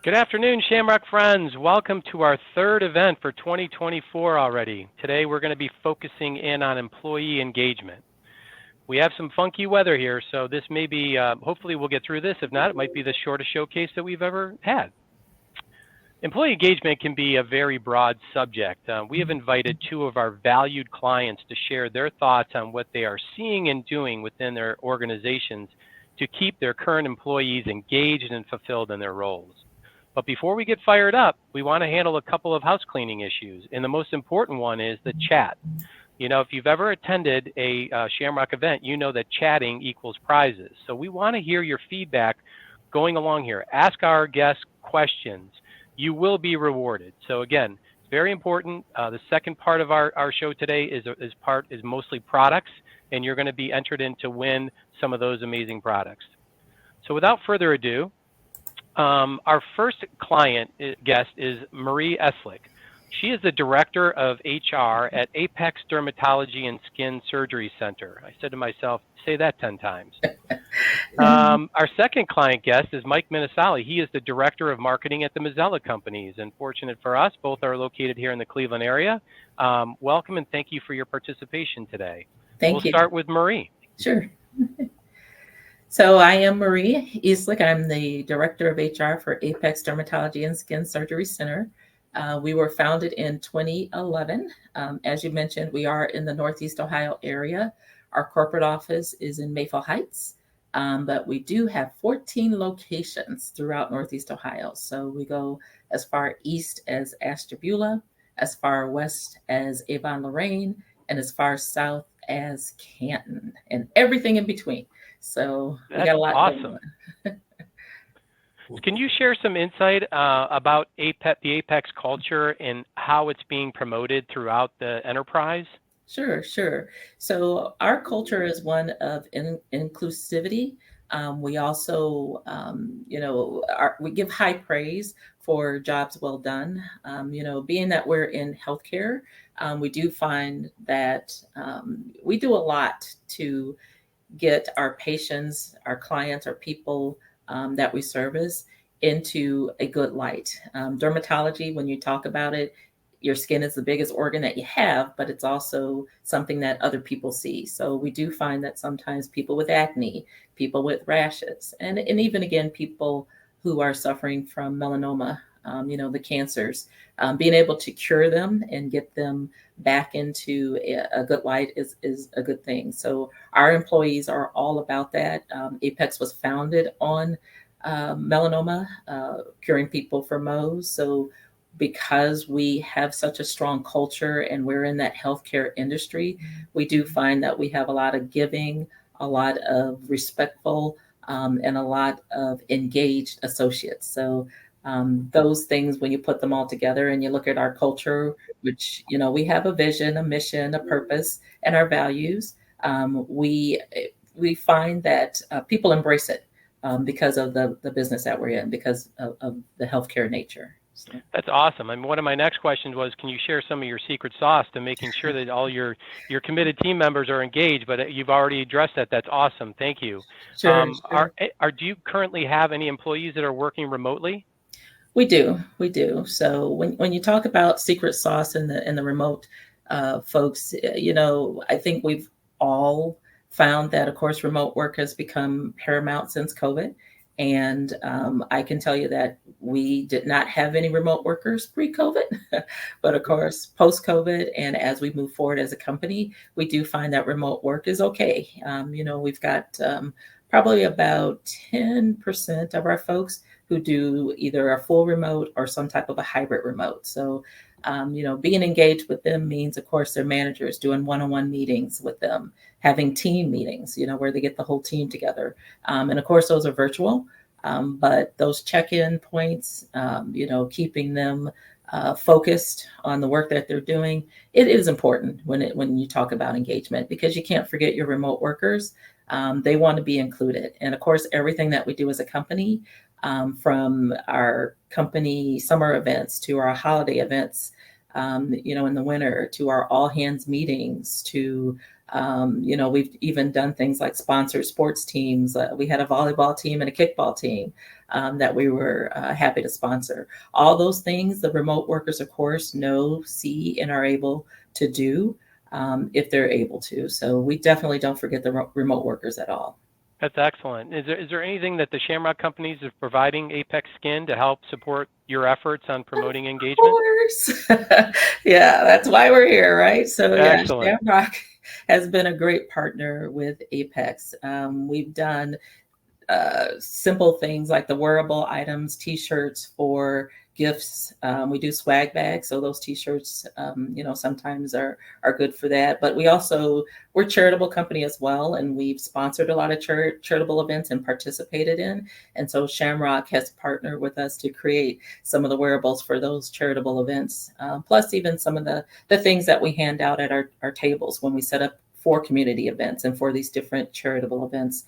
Good afternoon, Shamrock friends. Welcome to our third event for 2024 already. Today we're going to be focusing in on employee engagement. We have some funky weather here, so this may be, hopefully we'll get through this. If not, it might be the shortest showcase that we've ever had. Employee engagement can be a very broad subject. We have invited two of our valued clients to share their thoughts on what they are seeing and doing within their organizations to keep their current employees engaged and fulfilled in their roles. But before we get fired up, we want to handle a couple of house cleaning issues. And the most important one is the chat. You know, if you've ever attended a Shamrock event, you know that chatting equals prizes. So we want to hear your feedback going along here. Ask our guests questions. You will be rewarded. So again, it's very important. The second part of our show today is mostly products, and you're going to be entered in to win some of those amazing products. So without further ado, our first guest is Marie Eslick. She is the Director of HR at Apex Dermatology and Skin Surgery Center. I said to myself, say that 10 times. Our second client guest is Mike Minisali. He is the Director of Marketing at the Mazzella Companies. And fortunate for us, both are located here in the Cleveland area. Welcome and thank you for your participation today. Thank you. We'll start with Marie. Sure. So I am Marie Eslick. I'm the Director of HR for Apex Dermatology and Skin Surgery Center. We were founded in 2011. As you mentioned, we are in the Northeast Ohio area. Our corporate office is in Mayfield Heights, but we do have 14 locations throughout Northeast Ohio. So we go as far east as Ashtabula, as far west as Avon Lorraine, and as far south as Canton, and everything in between. So we got a lot awesome. going on. Can you share some insight about the Apex culture and how it's being promoted throughout the enterprise? Sure. So our culture is one of inclusivity. We also, we give high praise for jobs well done. Being that we're in healthcare, we do find that we do a lot to get our patients, our clients, our people that we service into a good light. Dermatology, when you talk about it, your skin is the biggest organ that you have, but it's also something that other people see. So we do find that sometimes people with acne, people with rashes, and even again, people who are suffering from melanoma, the cancers, being able to cure them and get them back into a good light is a good thing. So our employees are all about that. Apex was founded on melanoma, curing people from Mohs. So because we have such a strong culture and we're in that healthcare industry, we do find that we have a lot of giving, a lot of respectful, and a lot of engaged associates. So those things, when you put them all together and you look at our culture, which, we have a vision, a mission, a purpose, and our values, we find that people embrace it because of the business that we're in, because of the healthcare nature. So. That's awesome. I mean, one of my next questions was, can you share some of your secret sauce to making sure that all your committed team members are engaged? But you've already addressed that. That's awesome. Thank you. Sure. Do you currently have any employees that are working remotely? We do. So when you talk about secret sauce in the remote folks, I think we've all found that, of course, remote work has become paramount since COVID. And I can tell you that we did not have any remote workers pre-COVID, but of course, post-COVID, and as we move forward as a company, we do find that remote work is okay. We've got probably about 10% of our folks who do either a full remote or some type of a hybrid remote. So, being engaged with them means, of course, their managers doing one-on-one meetings with them, having team meetings, where they get the whole team together. And of course, those are virtual, but those check-in points, keeping them focused on the work that they're doing, it is important when you talk about engagement, because you can't forget your remote workers. They want to be included. And of course, everything that we do as a company, from our company summer events to our holiday events, in the winter, to our all hands meetings, to We've even done things like sponsored sports teams. We had a volleyball team and a kickball team that we were happy to sponsor. All those things the remote workers, of course, know, see, and are able to do if they're able to. So we definitely don't forget the remote workers at all. That's excellent. Is there anything that the Shamrock companies is providing Apex Skin to help support your efforts on promoting Of engagement? course. Yeah, that's why we're here, right? So yeah, Excellent. Shamrock has been a great partner with Apex. We've done simple things like the wearable items, T-shirts for gifts. We do swag bags, so those T-shirts, sometimes are good for that. But we're a charitable company as well, and we've sponsored a lot of charitable events and participated in. And so Shamrock has partnered with us to create some of the wearables for those charitable events, plus even some of the things that we hand out at our tables when we set up for community events and for these different charitable events.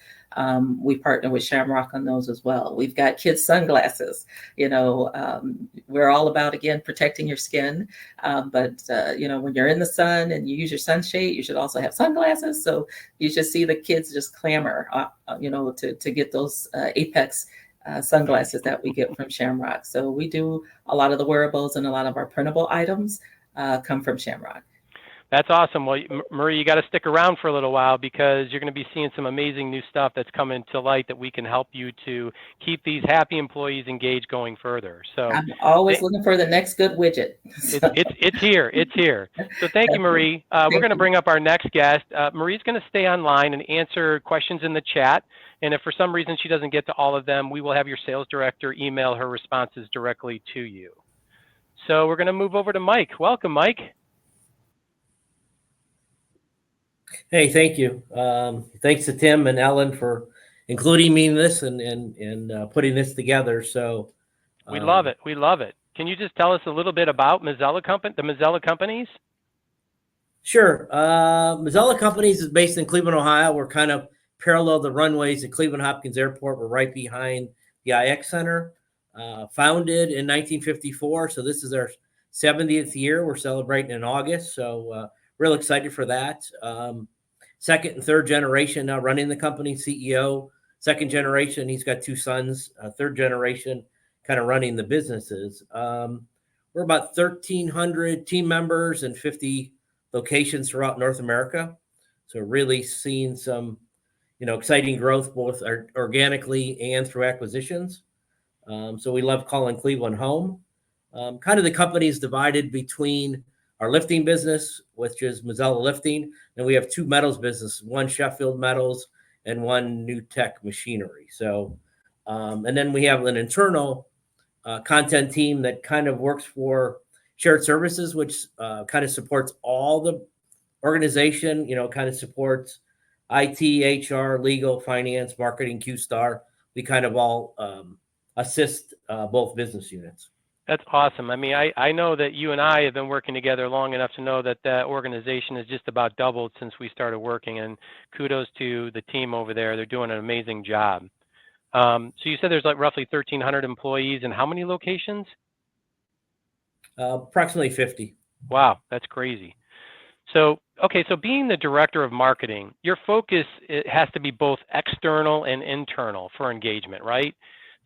We partner with Shamrock on those as well. We've got kids sunglasses. We're all about, again, protecting your skin. But when you're in the sun and you use your sunshade, you should also have sunglasses. So you should see the kids just clamor, to get those Apex sunglasses that we get from Shamrock. So we do a lot of the wearables, and a lot of our printable items come from Shamrock. That's awesome. Well, Marie, you got to stick around for a little while because you're going to be seeing some amazing new stuff that's coming to light that we can help you to keep these happy employees engaged going further. So I'm always looking for the next good widget. it's here. It's here. So thank you, Marie. We're going to bring up our next guest. Marie's going to stay online and answer questions in the chat. And if for some reason she doesn't get to all of them, we will have your sales director email her responses directly to you. So we're going to move over to Mike. Welcome, Mike. Hey, thank you. Thanks to Tim and Ellen for including me in this and putting this together. So we love it. We love it. Can you just tell us a little bit about the Mazzella Companies? Sure. Mazzella Companies is based in Cleveland, Ohio. We're kind of parallel the runways at Cleveland Hopkins Airport. We're right behind the IX Center. Founded in 1954. So this is our 70th year. We're celebrating in August. So real excited for that. Second and third generation now running the company, CEO. Second generation, he's got two sons. Third generation, kind of running the businesses. We're about 1,300 team members and 50 locations throughout North America. So really seeing some, exciting growth both organically and through acquisitions. So we love calling Cleveland home. Kind of the company is divided between our lifting business, which is Mazzella Lifting, and we have two metals businesses, one Sheffield Metals and one New Tech Machinery. So, and then we have an internal content team that kind of works for shared services, which kind of supports all the organization, kind of supports IT, HR, legal, finance, marketing, Q-Star. We kind of all assist both business units. That's awesome. I mean, I know that you and I have been working together long enough to know that that organization has just about doubled since we started working, and kudos to the team over there. They're doing an amazing job. So you said there's like roughly 1,300 employees, and how many locations? Approximately 50. Wow, that's crazy. So, okay, so being the director of marketing, your focus it has to be both external and internal for engagement, right?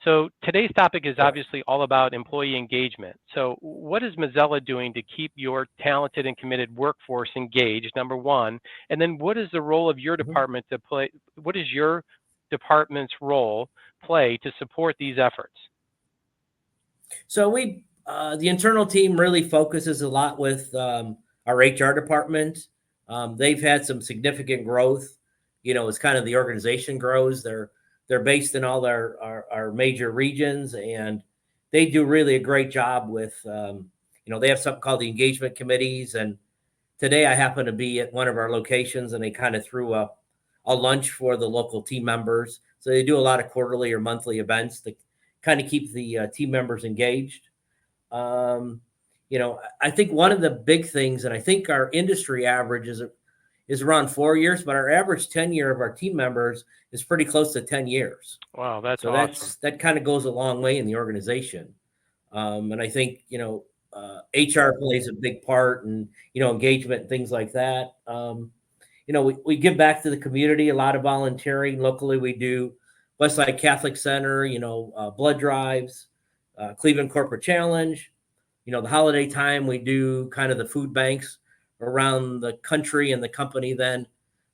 So today's topic is obviously all about employee engagement. So what is Mazzella doing to keep your talented and committed workforce engaged, number one? And then what is the role of your department to play? What is your department's role play to support these efforts? So the internal team really focuses a lot with our HR department. They've had some significant growth, as kind of the organization grows. They're based in all our major regions, and they do really a great job with, they have something called the engagement committees. And today I happen to be at one of our locations, and they kind of threw a lunch for the local team members. So they do a lot of quarterly or monthly events to kind of keep the team members engaged. I think one of the big things, and I think our industry average is around 4 years, but our average tenure of our team members is pretty close to 10 years. Wow, that's awesome. That kind of goes a long way in the organization. And I think, HR plays a big part and, engagement and things like that. we give back to the community, a lot of volunteering. Locally, we do Westside Catholic Center, blood drives, Cleveland Corporate Challenge. The holiday time, we do kind of the food banks around the country, and the company then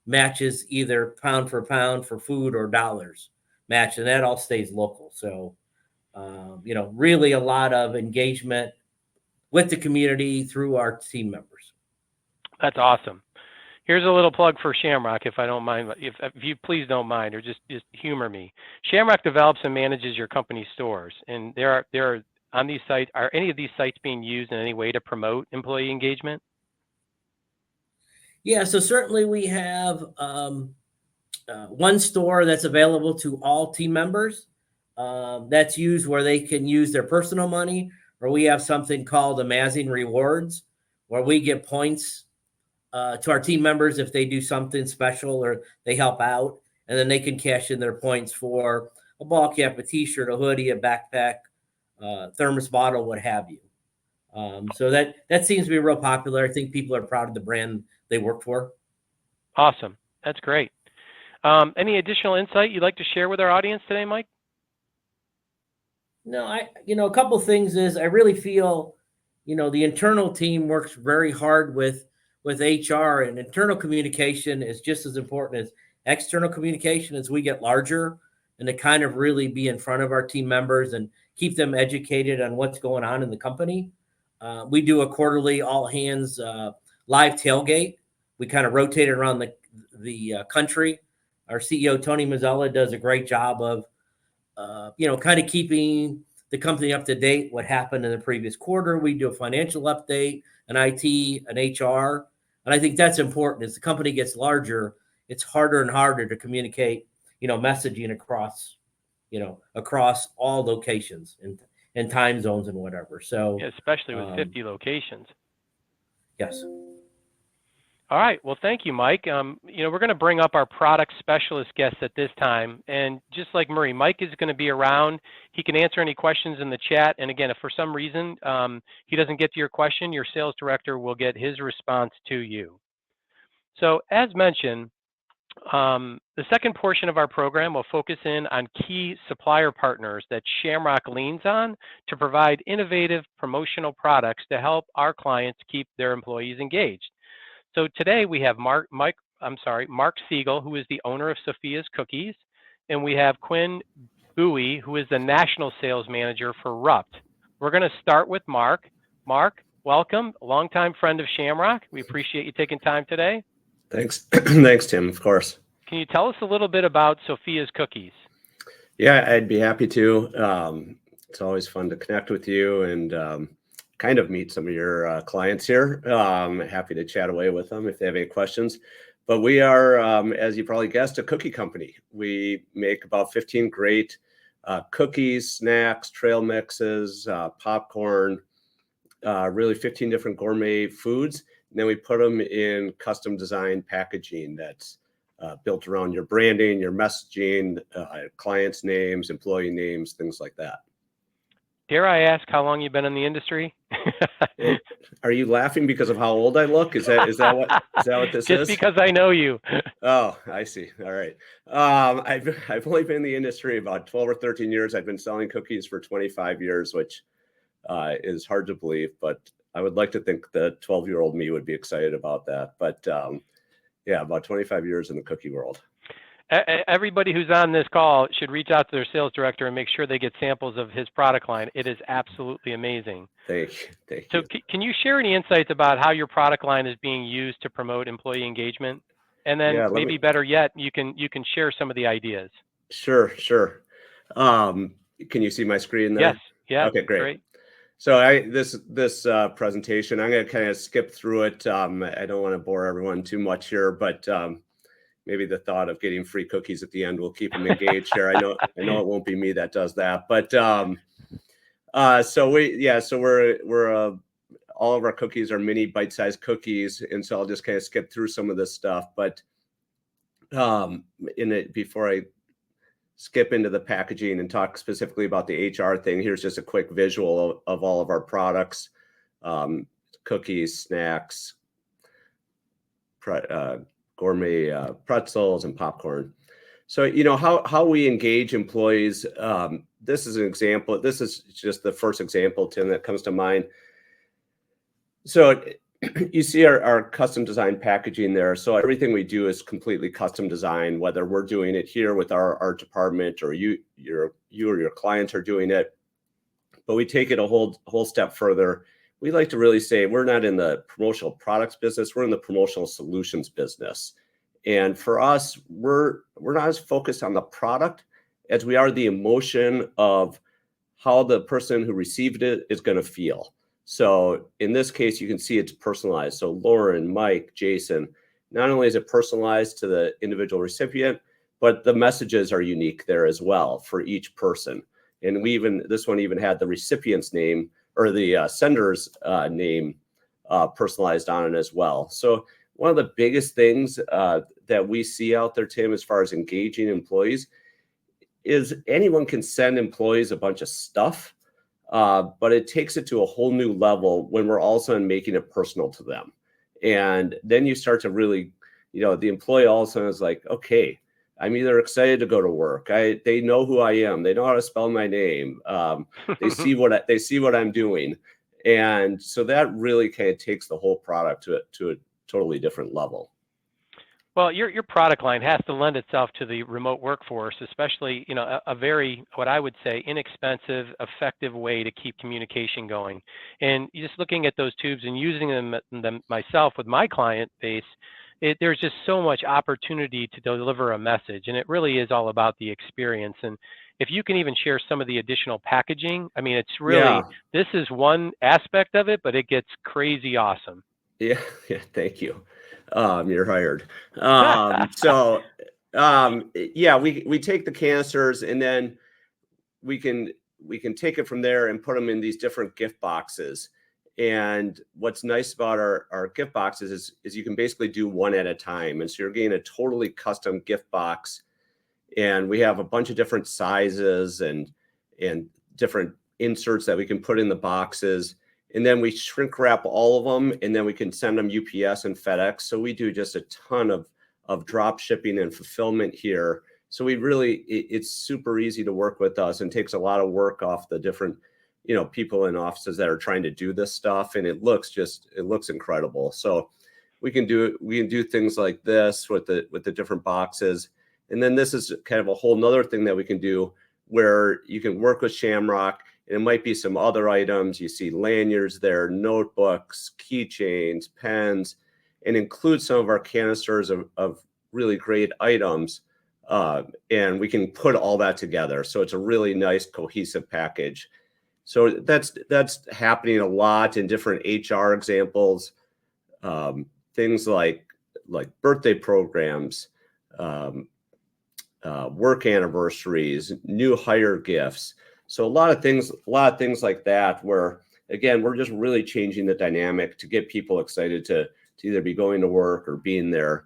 matches either pound for pound for food or dollars match, and that all stays local. So, really a lot of engagement with the community through our team members. That's awesome. Here's a little plug for Shamrock, if I don't mind, if you please don't mind, or just humor me. Shamrock develops and manages your company stores, and there are on these sites. Are any of these sites being used in any way to promote employee engagement? Yeah, so certainly we have one store that's available to all team members. That's used where they can use their personal money, or we have something called Amazing Rewards, where we get points to our team members if they do something special or they help out, and then they can cash in their points for a ball cap, a t-shirt, a hoodie, a backpack, thermos bottle, what have you. So that seems to be real popular. I think people are proud of the brand they work for. Awesome. That's great. Any additional insight you'd like to share with our audience today, Mike? No, a couple things is I really feel, the internal team works very hard with HR, and internal communication is just as important as external communication as we get larger, and to kind of really be in front of our team members and keep them educated on what's going on in the company. We do a quarterly all hands live tailgate. We kind of rotate it around the country. Our CEO, Tony Mazzella, does a great job of, kind of keeping the company up to date, what happened in the previous quarter. We do a financial update, an IT, an HR. And I think that's important. As the company gets larger, it's harder and harder to communicate, messaging across all locations and time zones and whatever. So, yeah, especially with 50 locations. Yes. All right. Well, thank you, Mike. We're going to bring up our product specialist guest at this time. And just like Murray, Mike is going to be around. He can answer any questions in the chat. And again, if for some reason he doesn't get to your question, your sales director will get his response to you. So as mentioned, the second portion of our program will focus in on key supplier partners that Shamrock leans on to provide innovative promotional products to help our clients keep their employees engaged. So today we have Mark Siegel, who is the owner of Sophia's Cookies, and we have Quinn Bowie, who is the national sales manager for Rupt. We're going to start with Mark. Mark, welcome, a longtime friend of Shamrock. We appreciate you taking time today. Thanks. Thanks, Tim, of course. Can you tell us a little bit about Sophia's Cookies? Yeah, I'd be happy to. It's always fun to connect with you and kind of meet some of your clients here. Happy to chat away with them if they have any questions. But we are, as you probably guessed, a cookie company. We make about 15 great cookies, snacks, trail mixes, popcorn, really 15 different gourmet foods. And then we put them in custom designed packaging that's built around your branding, your messaging, clients' names, employee names, things like that. Dare I ask how long you've been in the industry? Are you laughing because of how old I look? Is that what this is? Just because I know you. Oh, I see. All right. I've only been in the industry about 12 or 13 years. I've been selling cookies for 25 years, which is hard to believe, but I would like to think the 12-year-old me would be excited about that. But yeah, about 25 years in the cookie world. Everybody who's on this call should reach out to their sales director and make sure they get samples of his product line. It is absolutely amazing. Thank you. So can you share any insights about how your product line is being used to promote employee engagement? And then better yet, you can share some of the ideas. Sure. Can you see my screen there? Yes. Yeah. Okay, great. So this presentation, I'm going to kind of skip through it. I don't want to bore everyone too much here, but maybe the thought of getting free cookies at the end will keep them engaged here. I know it won't be me that does that, but we're all of our cookies are mini bite-sized cookies, and so I'll just kind of skip through some of this stuff. But before I skip into the packaging and talk specifically about the HR thing, here's just a quick visual of all of our products: cookies, snacks, gourmet pretzels and popcorn. So, you know, how we engage employees. This is an example. This is just the first example, Tim, that comes to mind. So you see our custom design packaging there. So everything we do is completely custom designed, whether we're doing it here with our department or you or your clients are doing it. But we take it a whole step further. We like to really say we're not in the promotional products business, we're in the promotional solutions business. And for us, we're not as focused on the product as we are the emotion of how the person who received it is going to feel. So in this case, you can see it's personalized. So Lauren, Mike, Jason, not only is it personalized to the individual recipient, but the messages are unique there as well for each person. And this one even had the recipient's name or the sender's name personalized on it as well. So one of the biggest things that we see out there, Tim, as far as engaging employees, is anyone can send employees a bunch of stuff, but it takes it to a whole new level when we're also making it personal to them. And then you start to really, you know, the employee also is like, okay, I'm either excited to go to work. They know who I am. They know how to spell my name. They see what I'm doing. And so that really kind of takes the whole product to a totally different level. Well, your product line has to lend itself to the remote workforce, especially, you know, a very, what I would say, inexpensive, effective way to keep communication going. And just looking at those tubes and using them myself with my client base, there's just so much opportunity to deliver a message, and it really is all about the experience. And if you can even share some of the additional packaging, I mean, it's really, this is one aspect of it, but it gets crazy awesome. Yeah, thank you. You're hired. We take the canisters and then we can take it from there and put them in these different gift boxes. And what's nice about our gift boxes is you can basically do one at a time. And so you're getting a totally custom gift box. And we have a bunch of different sizes and different inserts that we can put in the boxes. And then we shrink wrap all of them, and then we can send them UPS and FedEx. So we do just a ton of drop shipping and fulfillment here. So it's super easy to work with us and takes a lot of work off the different, you know, people in offices that are trying to do this stuff. And it looks incredible. So we can do things like this with the different boxes. And then this is kind of a whole nother thing that we can do where you can work with Shamrock. And it might be some other items. You see lanyards there, notebooks, keychains, pens, and include some of our canisters of really great items. And we can put all that together. So it's a really nice cohesive package. So that's happening a lot in different HR examples. Things like birthday programs, work anniversaries, new hire gifts. So a lot of things like that, where again, we're just really changing the dynamic to get people excited to either be going to work or being there.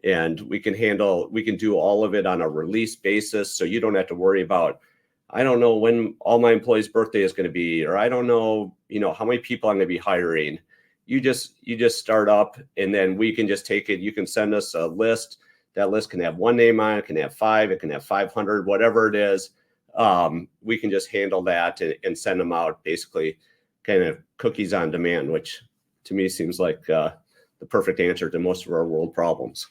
And we can do all of it on a release basis. So you don't have to worry about, I don't know when all my employees' birthday is going to be, or I don't know, you know, how many people I'm going to be hiring. You just start up, and then we can just take it. You can send us a list. That list can have one name on it, can have 5, it can have 500, whatever it is. We can just handle that and send them out, basically kind of cookies on demand, which to me seems like the perfect answer to most of our world problems.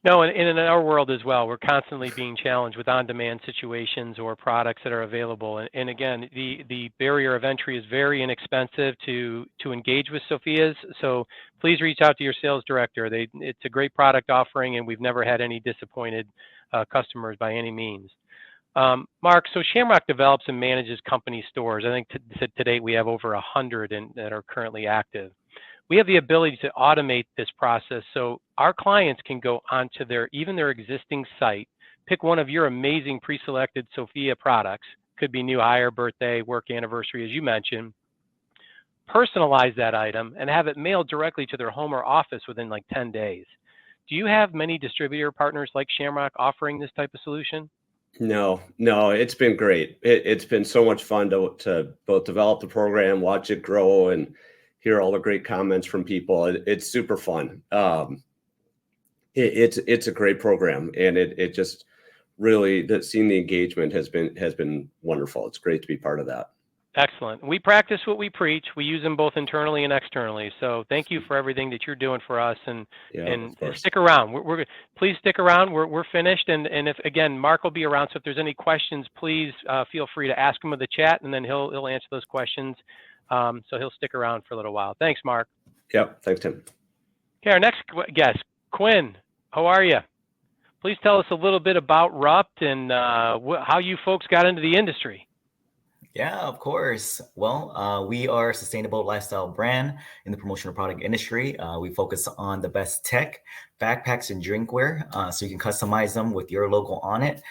No, and in our world as well, we're constantly being challenged with on-demand situations or products that are available. And again, the barrier of entry is very inexpensive to engage with Sophia's. So please reach out to your sales director. It's a great product offering, and we've never had any disappointed customers by any means. Mark, so Shamrock develops and manages company stores. I think to date we have over 100 that are currently active. We have the ability to automate this process so our clients can go onto their existing site, pick one of your amazing pre-selected Sophia products, could be new hire, birthday, work anniversary, as you mentioned, personalize that item and have it mailed directly to their home or office within like 10 days. Do you have many distributor partners like Shamrock offering this type of solution? No, it's been great. It's been so much fun to both develop the program, watch it grow, and hear all the great comments from people. It's super fun. It's a great program, and it just really seeing the engagement has been wonderful. It's great to be part of that. Excellent. We practice what we preach. We use them both internally and externally. So thank you for everything that you're doing for us, and Yeah, and of course. stick around. Please stick around. We're finished, and if again Mark will be around. So if there's any questions, please feel free to ask him in the chat, and then he'll answer those questions. So he'll stick around for a little while. Thanks, Mark. Yep. Thanks, Tim. Okay, our next guest, Quinn. How are you? Please tell us a little bit about Rupt and how you folks got into the industry. Yeah, of course. Well, we are a sustainable lifestyle brand in the promotional product industry. We focus on the best tech, backpacks, and drinkware, so you can customize them with your logo on it.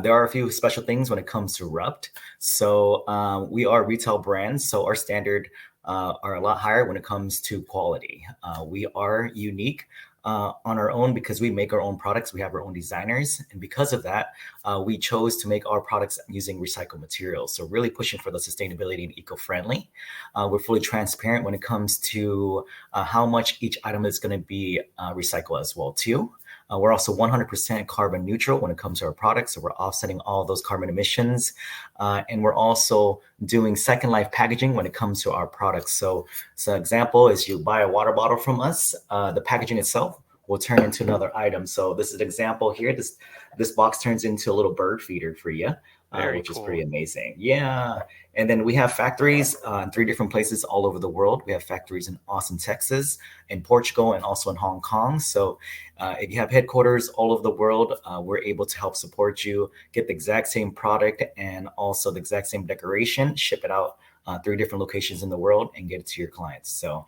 There are a few special things when it comes to Rupt. So we are retail brands, so our standard are a lot higher when it comes to quality. We are unique on our own because we make our own products. We have our own designers. And because of that, we chose to make our products using recycled materials. So really pushing for the sustainability and eco-friendly. We're fully transparent when it comes to how much each item is going to be recycled as well too. We're also 100% carbon neutral when it comes to our products. So we're offsetting all those carbon emissions. And we're also doing second life packaging when it comes to our products. So an example is you buy a water bottle from us, the packaging itself will turn into another item. So this is an example here. This box turns into a little bird feeder for you, which is pretty amazing. Yeah. And then we have factories in 3 different places all over the world. We have factories in Austin, Texas, in Portugal, and also in Hong Kong. So if you have headquarters all over the world, we're able to help support you get the exact same product and also the exact same decoration, ship it out 3 different locations in the world and get it to your clients. So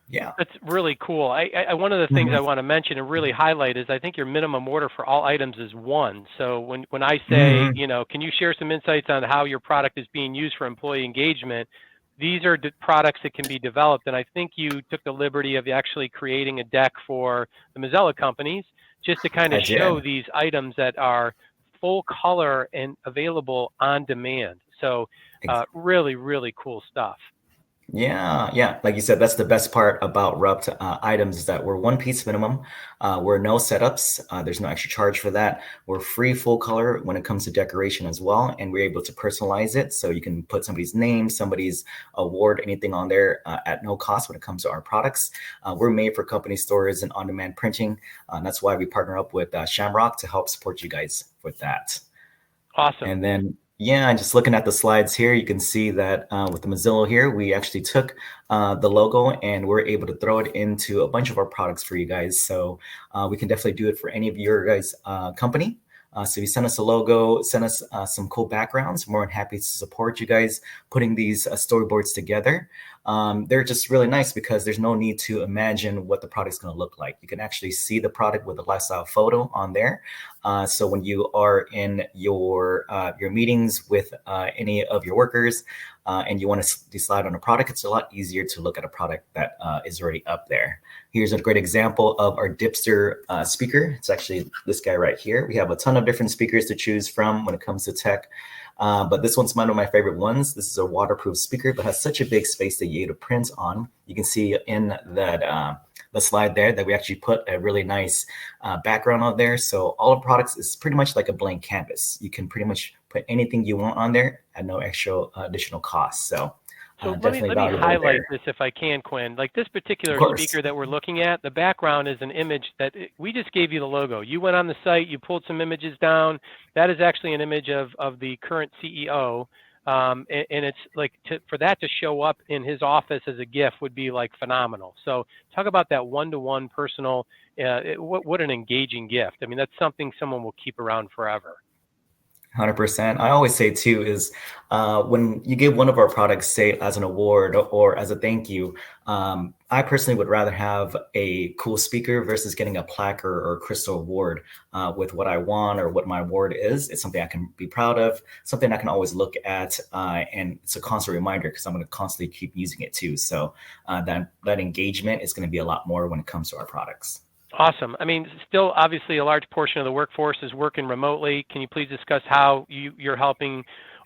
yeah, that's really cool. One of the things I want to mention and really highlight is I think your minimum order for all items is 1. So when I say, can you share some insights on how your product is being used for employee engagement? These are products that can be developed, and I think you took the liberty of actually creating a deck for the Mazzella companies just to kind of show these items that are full color and available on demand. So really, really cool stuff. Yeah. Like you said, that's the best part about Rupt items is that we're 1 piece minimum. We're no setups. There's no extra charge for that. We're free full color when it comes to decoration as well. And we're able to personalize it. So you can put somebody's name, somebody's award, anything on there at no cost when it comes to our products. We're made for company stores and on-demand printing. That's why we partner up with Shamrock to help support you guys with that. Awesome. And then and just looking at the slides here, you can see that with the Mazzillo here, we actually took the logo and we're able to throw it into a bunch of our products for you guys. So we can definitely do it for any of your guys' company. So you send us a logo, send us some cool backgrounds. We're more than happy to support you guys putting these storyboards together. They're just really nice because there's no need to imagine what the product's going to look like. You can actually see the product with a lifestyle photo on there. So when you are in your meetings with any of your workers and you want to decide on a product, it's a lot easier to look at a product that is already up there. Here's a great example of our Dipster speaker. It's actually this guy right here. We have a ton of different speakers to choose from when it comes to tech. But this one's one of my favorite ones. This is a waterproof speaker, but has such a big space that you get to print on. You can see in that the slide there that we actually put a really nice background on there. So all the products is pretty much like a blank canvas. You can pretty much put anything you want on there at no extra additional cost. So let me highlight this if I can, Quinn. Like this particular speaker that we're looking at, the background is an image that we just gave you the logo. You went on the site, you pulled some images down. That is actually an image of the current CEO. And it's like for that to show up in his office as a GIF would be like phenomenal. So talk about that one-to-one personal, what an engaging gift. I mean, that's something someone will keep around forever. 100%. I always say too is when you give one of our products, say as an award or as a thank you, I personally would rather have a cool speaker versus getting a plaque or a crystal award with what I want or what my award is. It's something I can be proud of, something I can always look at, and it's a constant reminder because I'm going to constantly keep using it too. So that engagement is going to be a lot more when it comes to our products. Awesome. I mean, still, obviously, a large portion of the workforce is working remotely. Can you please discuss how you're helping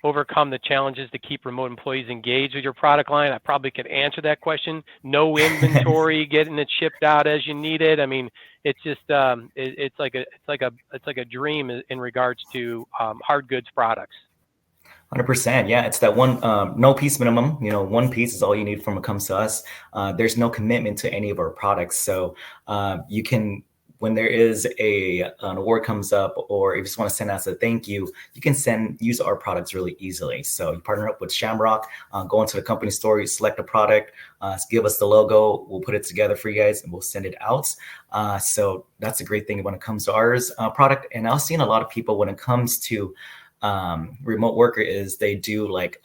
overcome the challenges to keep remote employees engaged with your product line? I probably could answer that question. No inventory, getting it shipped out as you need it. I mean, it's just it's like a dream in regards to hard goods products. 100%. Yeah, it's that one no piece minimum. You know, one piece is all you need when it comes to us. There's no commitment to any of our products, so you can, when there is an award comes up, or if you just want to send us a thank you, you can use our products really easily. So you partner up with Shamrock, go into the company store, you select a product, give us the logo, we'll put it together for you guys, and we'll send it out. So that's a great thing when it comes to ours product. And I've seen a lot of people when it comes to remote worker is they do like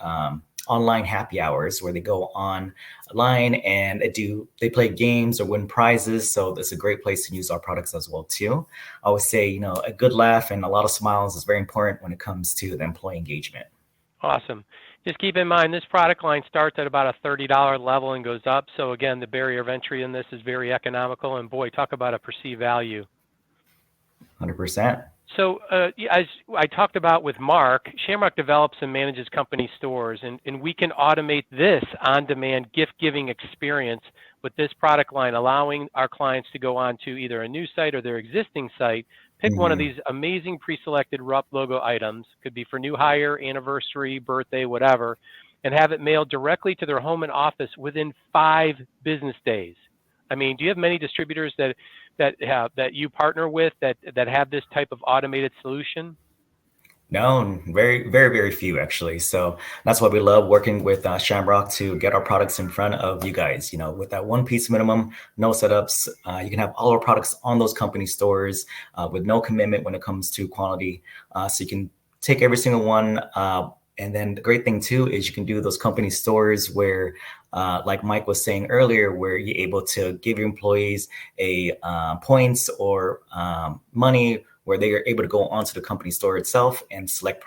online happy hours where they go online and they play games or win prizes. So that's a great place to use our products as well too. I would say, you know, a good laugh and a lot of smiles is very important when it comes to the employee engagement. Awesome. Just keep in mind, this product line starts at about a $30 level and goes up. So again, the barrier of entry in this is very economical, and boy, talk about a perceived value. 100%. So as I talked about with Mark, Shamrock develops and manages company stores, and we can automate this on-demand gift-giving experience with this product line, allowing our clients to go on to either a new site or their existing site, pick one of these amazing pre-selected RUP logo items, could be for new hire, anniversary, birthday, whatever, and have it mailed directly to their home and office within 5 business days. I mean, do you have many distributors that you partner with that have this type of automated solution? No, very, very, very few actually. So that's why we love working with Shamrock to get our products in front of you guys. You know, with that one piece minimum, no setups, you can have all our products on those company stores with no commitment when it comes to quality. So you can take every single one. And then the great thing too is you can do those company stores where, like Mike was saying earlier, where you're able to give your employees a points or money, where they are able to go onto the company store itself and select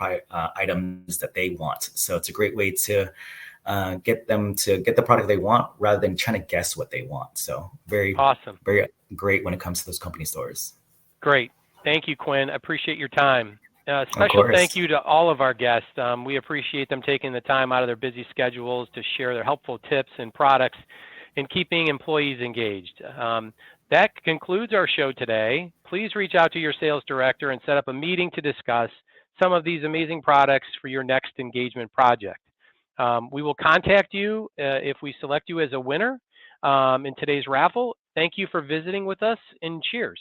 items that they want. So it's a great way to get them to get the product they want rather than trying to guess what they want. So very awesome, very great when it comes to those company stores. Great. Thank you, Quinn. I appreciate your time. Special thank you to all of our guests. We appreciate them taking the time out of their busy schedules to share their helpful tips and products in keeping employees engaged. That concludes our show today. Please reach out to your sales director and set up a meeting to discuss some of these amazing products for your next engagement project. We will contact you if we select you as a winner in today's raffle. Thank you for visiting with us, and cheers.